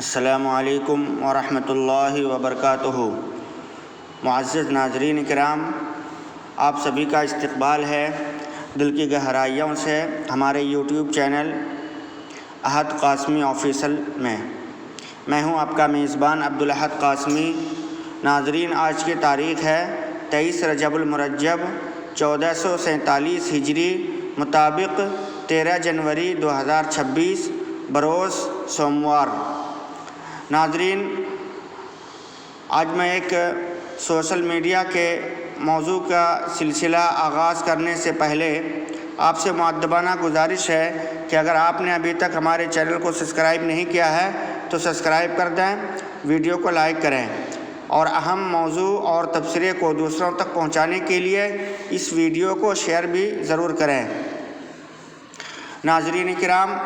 السلام علیکم ورحمۃ اللہ وبرکاتہ۔ معزز ناظرین کرام، آپ سبھی کا استقبال ہے دل کی گہرائیوں سے ہمارے یوٹیوب چینل احد قاسمی آفیشل میں۔ میں ہوں آپ کا میزبان عبدالاحد قاسمی۔ ناظرین، آج کی تاریخ ہے 23 رجب المرجب 1447 ہجری مطابق 13 جنوری 2026 بروز سوموار۔ ناظرین، آج میں ایک سوشل میڈیا کے موضوع کا سلسلہ آغاز کرنے سے پہلے آپ سے مؤدبانہ گزارش ہے کہ اگر آپ نے ابھی تک ہمارے چینل کو سبسکرائب نہیں کیا ہے تو سبسکرائب کر دیں، ویڈیو کو لائک کریں اور اہم موضوع اور تبصرے کو دوسروں تک پہنچانے کے لیے اس ویڈیو کو شیئر بھی ضرور کریں۔ ناظرین کرام،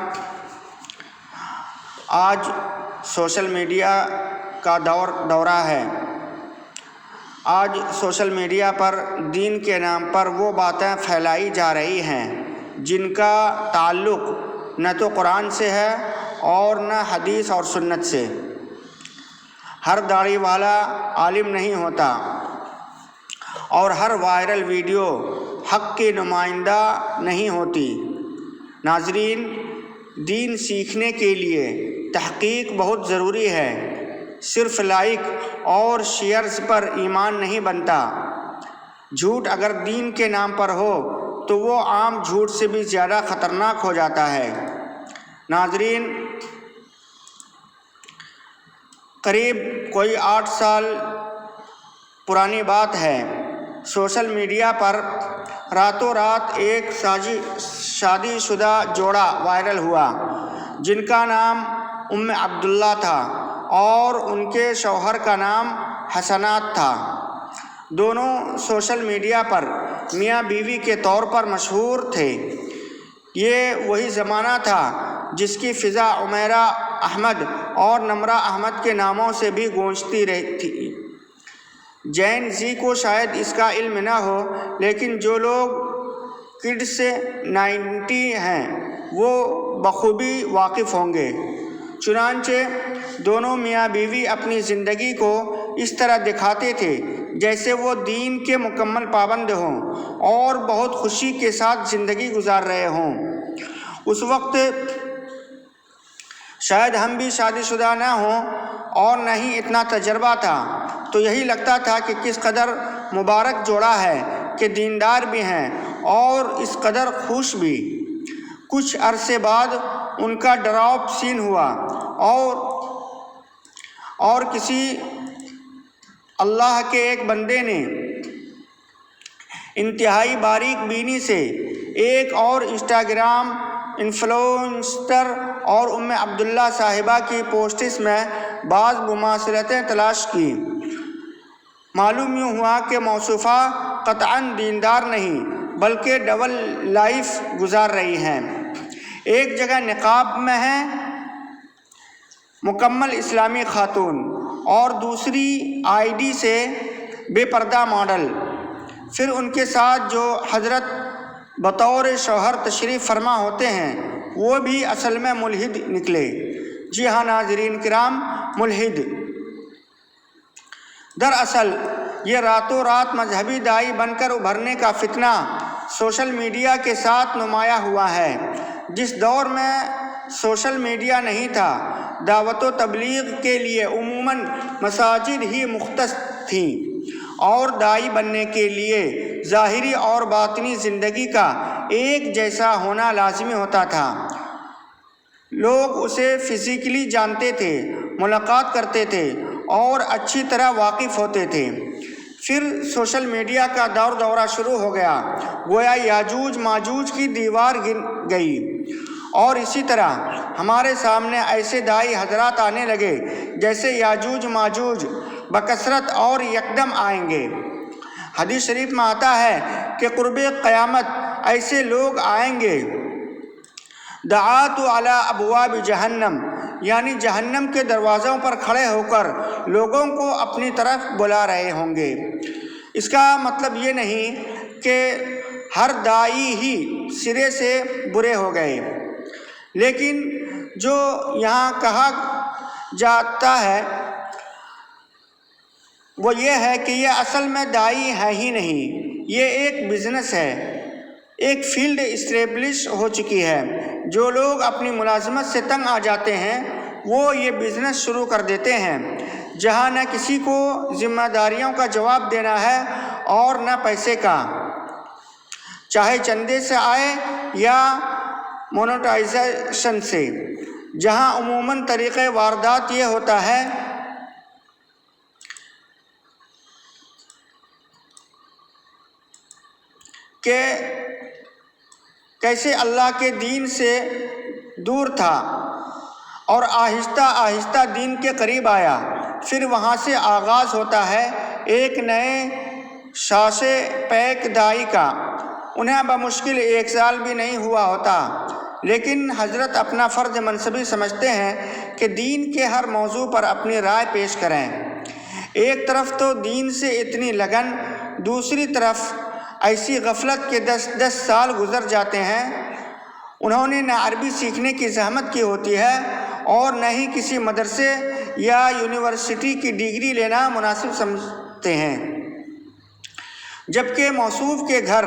آج سوشل میڈیا کا دورہ ہے۔ آج سوشل میڈیا پر دین کے نام پر وہ باتیں پھیلائی جا رہی ہیں جن کا تعلق نہ تو قرآن سے ہے اور نہ حدیث اور سنت سے۔ ہر داڑھی والا عالم نہیں ہوتا اور ہر وائرل ویڈیو حق کی نمائندہ نہیں ہوتی۔ ناظرین، دین سیکھنے کے لیے تحقیق بہت ضروری ہے۔ صرف لائک اور شیئرز پر ایمان نہیں بنتا۔ جھوٹ اگر دین کے نام پر ہو تو وہ عام جھوٹ سے بھی زیادہ خطرناک ہو جاتا ہے۔ ناظرین، قریب کوئی 8 سال پرانی بات ہے، سوشل میڈیا پر راتوں رات ایک شادی شدہ جوڑا وائرل ہوا جن کا نام عبداللہ تھا اور ان کے شوہر کا نام حسنات تھا۔ دونوں سوشل میڈیا پر میاں بیوی کے طور پر مشہور تھے۔ یہ وہی زمانہ تھا جس کی فضا عمیرہ احمد اور نمرہ احمد کے ناموں سے بھی گونجتی رہی تھی۔ جین زی کو شاید اس کا علم نہ ہو، لیکن جو لوگ کڈس 90 ہیں وہ بخوبی واقف ہوں گے۔ چنانچہ دونوں میاں بیوی اپنی زندگی کو اس طرح دکھاتے تھے جیسے وہ دین کے مکمل پابند ہوں اور بہت خوشی کے ساتھ زندگی گزار رہے ہوں۔ اس وقت شاید ہم بھی شادی شدہ نہ ہوں اور نہ ہی اتنا تجربہ تھا، تو یہی لگتا تھا کہ کس قدر مبارک جوڑا ہے کہ دیندار بھی ہیں اور اس قدر خوش بھی۔ کچھ عرصے بعد ان کا ڈراپ سین ہوا اور کسی اللہ کے ایک بندے نے انتہائی باریک بینی سے ایک اور انسٹاگرام انفلوئنسر اور عبداللہ صاحبہ کی پوسٹس میں بعض مماثلتیں تلاش کی۔ معلوم یوں ہوا کہ موصوفہ قطعاً دیندار نہیں بلکہ ڈبل لائف گزار رہی ہیں۔ ایک جگہ نقاب میں ہے مکمل اسلامی خاتون اور دوسری آئی ڈی سے بے پردہ ماڈل۔ پھر ان کے ساتھ جو حضرت بطور شوہر تشریف فرما ہوتے ہیں وہ بھی اصل میں ملحد نکلے۔ جی ہاں ناظرین کرام، ملحد۔ دراصل یہ راتوں رات مذہبی داعی بن کر ابھرنے کا فتنہ سوشل میڈیا کے ساتھ نمایاں ہوا ہے۔ جس دور میں سوشل میڈیا نہیں تھا، دعوت و تبلیغ کے لیے عموماً مساجد ہی مختص تھیں اور داعی بننے کے لیے ظاہری اور باطنی زندگی کا ایک جیسا ہونا لازمی ہوتا تھا۔ لوگ اسے فزیکلی جانتے تھے، ملاقات کرتے تھے اور اچھی طرح واقف ہوتے تھے۔ پھر سوشل میڈیا کا دورہ شروع ہو گیا، گویا یاجوج ماجوج کی دیوار گر گئی، اور اسی طرح ہمارے سامنے ایسے داعی حضرات آنے لگے جیسے یاجوج ماجوج بکثرت اور یکدم آئیں گے۔ حدیث شریف میں آتا ہے کہ قرب قیامت ایسے لوگ آئیں گے دعات علی ابواب جہنم، یعنی جہنم کے دروازوں پر کھڑے ہو کر لوگوں کو اپنی طرف بلا رہے ہوں گے۔ اس کا مطلب یہ نہیں کہ ہر داعی ہی سرے سے برے ہو گئے، لیکن جو یہاں کہا جاتا ہے وہ یہ ہے کہ یہ اصل میں دائی ہے ہی نہیں، یہ ایک بزنس ہے، ایک فیلڈ اسٹیبلش ہو چکی ہے۔ جو لوگ اپنی ملازمت سے تنگ آ جاتے ہیں وہ یہ بزنس شروع کر دیتے ہیں جہاں نہ کسی کو ذمہ داریوں کا جواب دینا ہے اور نہ پیسے کا، چاہے چندے سے آئے یا مونیٹائزیشن سے، جہاں عموماً طریقۂ واردات یہ ہوتا ہے کہ کیسے اللہ کے دین سے دور تھا اور آہستہ آہستہ دین کے قریب آیا، پھر وہاں سے آغاز ہوتا ہے ایک نئے شاشے پیک دائی کا۔ انہیں بمشکل 1 سال بھی نہیں ہوا ہوتا، لیکن حضرت اپنا فرض منصبی سمجھتے ہیں کہ دین کے ہر موضوع پر اپنی رائے پیش کریں۔ ایک طرف تو دین سے اتنی لگن، دوسری طرف ایسی غفلت کہ 10 سال گزر جاتے ہیں انہوں نے نہ عربی سیکھنے کی زحمت کی ہوتی ہے اور نہ ہی کسی مدرسے یا یونیورسٹی کی ڈگری لینا مناسب سمجھتے ہیں، جبکہ موصوف کے گھر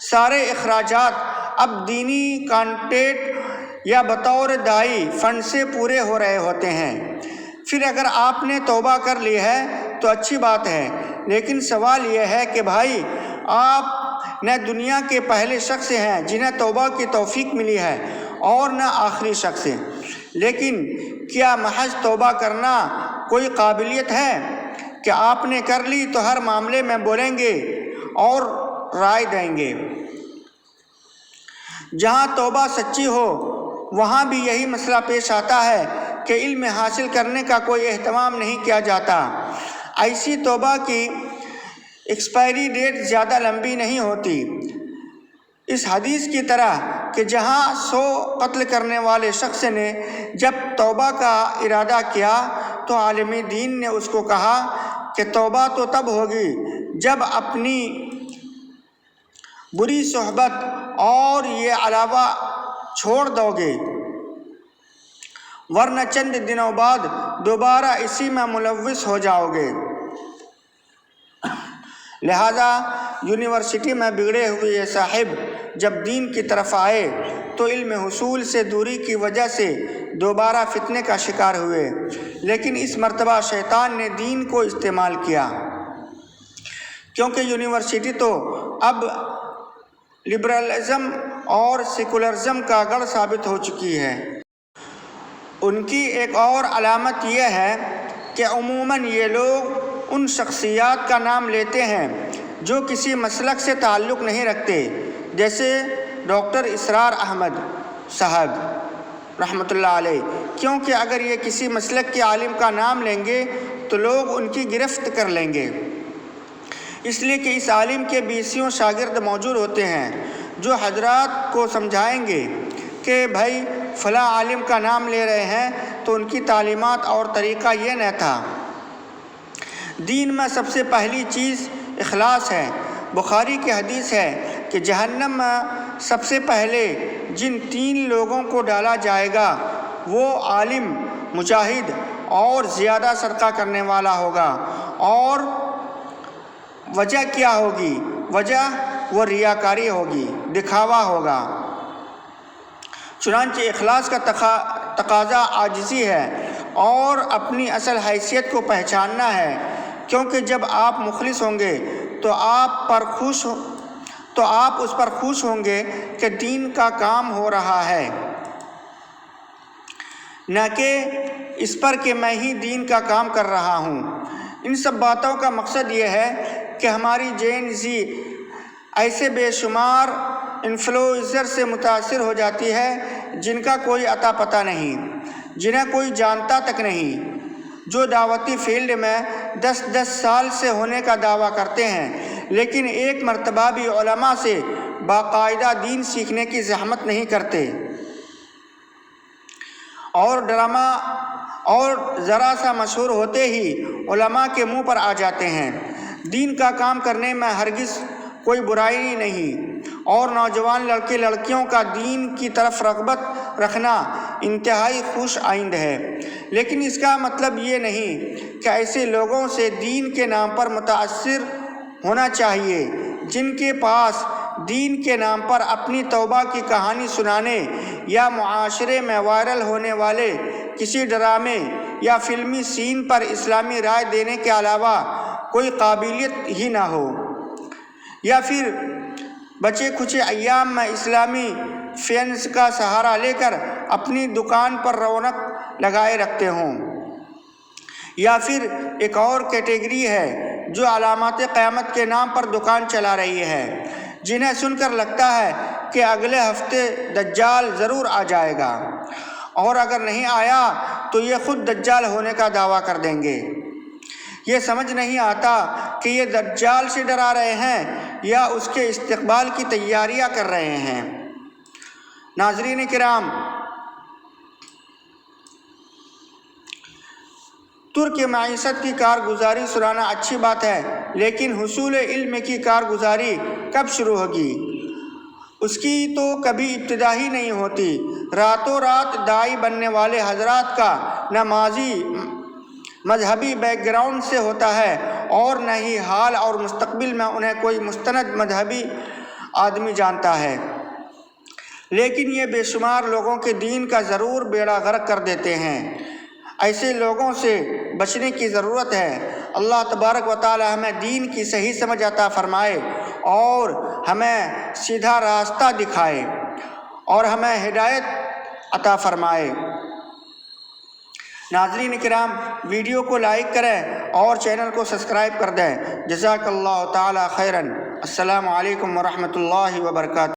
سارے اخراجات اب دینی کانٹینٹ یا بطور دائی فنڈ سے پورے ہو رہے ہوتے ہیں۔ پھر اگر آپ نے توبہ کر لی ہے تو اچھی بات ہے، لیکن سوال یہ ہے کہ بھائی آپ نہ دنیا کے پہلے شخص ہیں جنہیں توبہ کی توفیق ملی ہے اور نہ آخری شخص، لیکن کیا محض توبہ کرنا کوئی قابلیت ہے کہ آپ نے کر لی تو ہر معاملے میں بولیں گے اور رائے دیں گے؟ جہاں توبہ سچی ہو وہاں بھی یہی مسئلہ پیش آتا ہے کہ علم حاصل کرنے کا کوئی اہتمام نہیں کیا جاتا۔ ایسی توبہ کی ایکسپائری ڈیٹ زیادہ لمبی نہیں ہوتی، اس حدیث کی طرح کہ جہاں 100 قتل کرنے والے شخص نے جب توبہ کا ارادہ کیا تو عالم دین نے اس کو کہا کہ توبہ تو تب ہوگی جب اپنی بری صحبت اور یہ علاوہ چھوڑ دو گے، ورنہ چند دنوں بعد دوبارہ اسی میں ملوث ہو جاؤ گے۔ لہذا یونیورسٹی میں بگڑے ہوئے یہ صاحب جب دین کی طرف آئے تو علم حصول سے دوری کی وجہ سے دوبارہ فتنے کا شکار ہوئے، لیکن اس مرتبہ شیطان نے دین کو استعمال کیا، کیونکہ یونیورسٹی تو اب لبرلزم اور سیکولرزم کا گڑھ ثابت ہو چکی ہے۔ ان کی ایک اور علامت یہ ہے کہ عموماً یہ لوگ ان شخصیات کا نام لیتے ہیں جو کسی مسلک سے تعلق نہیں رکھتے، جیسے ڈاکٹر اسرار احمد صاحب رحمۃ اللہ علیہ، کیونکہ اگر یہ کسی مسلک کے عالم کا نام لیں گے تو لوگ ان کی گرفت کر لیں گے، اس لیے کہ اس عالم کے 20 شاگرد موجود ہوتے ہیں جو حضرات کو سمجھائیں گے کہ بھائی فلاں عالم کا نام لے رہے ہیں تو ان کی تعلیمات اور طریقہ یہ نہ تھا۔ دین میں سب سے پہلی چیز اخلاص ہے۔ بخاری کی حدیث ہے کہ جہنم میں سب سے پہلے جن 3 لوگوں کو ڈالا جائے گا وہ عالم، مجاہد اور زیادہ صدقہ کرنے والا ہوگا۔ اور وجہ کیا ہوگی؟ وجہ وہ ریاکاری ہوگی، دکھاوا ہوگا۔ چنانچہ اخلاص کا تقاضا عاجزی ہے اور اپنی اصل حیثیت کو پہچاننا ہے، کیونکہ جب آپ مخلص ہوں گے تو آپ اس پر خوش ہوں گے کہ دین کا کام ہو رہا ہے، نہ کہ اس پر کہ میں ہی دین کا کام کر رہا ہوں۔ ان سب باتوں کا مقصد یہ ہے کہ ہماری جین زی ایسے بے شمار انفلوئنسر سے متاثر ہو جاتی ہے جن کا کوئی اتا پتہ نہیں، جنہیں کوئی جانتا تک نہیں، جو دعوتی فیلڈ میں 10 سال سے ہونے کا دعویٰ کرتے ہیں لیکن ایک مرتبہ بھی علماء سے باقاعدہ دین سیکھنے کی زحمت نہیں کرتے، اور ڈرامہ اور ذرا سا مشہور ہوتے ہی علماء کے منہ پر آ جاتے ہیں۔ دین کا کام کرنے میں ہرگز کوئی برائی نہیں، اور نوجوان لڑکے لڑکیوں کا دین کی طرف رغبت رکھنا انتہائی خوش آئند ہے، لیکن اس کا مطلب یہ نہیں کہ ایسے لوگوں سے دین کے نام پر متاثر ہونا چاہیے جن کے پاس دین کے نام پر اپنی توبہ کی کہانی سنانے یا معاشرے میں وائرل ہونے والے کسی ڈرامے یا فلمی سین پر اسلامی رائے دینے کے علاوہ کوئی قابلیت ہی نہ ہو، یا پھر بچے کھچے ایام میں اسلامی فینس کا سہارا لے کر اپنی دکان پر رونق لگائے رکھتے ہوں، یا پھر ایک اور کیٹیگری ہے جو علامات قیامت کے نام پر دکان چلا رہی ہے، جنہیں سن کر لگتا ہے کہ اگلے ہفتے دجال ضرور آ جائے گا، اور اگر نہیں آیا تو یہ خود دجال ہونے کا دعویٰ کر دیں گے۔ یہ سمجھ نہیں آتا کہ یہ دجال سے ڈرا رہے ہیں یا اس کے استقبال کی تیاریاں کر رہے ہیں۔ ناظرین کرام، ترک معیشت کی کارگزاری سنانا اچھی بات ہے، لیکن حصول علم کی کارگزاری کب شروع ہوگی؟ اس کی تو کبھی ابتدا ہی نہیں ہوتی۔ راتوں رات داعی بننے والے حضرات کا نہ ماضی مذہبی بیک گراؤنڈ سے ہوتا ہے اور نہ ہی حال اور مستقبل میں انہیں کوئی مستند مذہبی آدمی جانتا ہے، لیکن یہ بے شمار لوگوں کے دین کا ضرور بیڑا غرق کر دیتے ہیں۔ ایسے لوگوں سے بچنے کی ضرورت ہے۔ اللہ تبارک و تعالی ہمیں دین کی صحیح سمجھ عطا فرمائے اور ہمیں سیدھا راستہ دکھائے اور ہمیں ہدایت عطا فرمائے۔ ناظرین کرام، ویڈیو کو لائک کریں اور چینل کو سبسکرائب کر دیں۔ جزاک اللہ تعالی خیراً۔ السلام علیکم ورحمۃ اللہ وبرکاتہ۔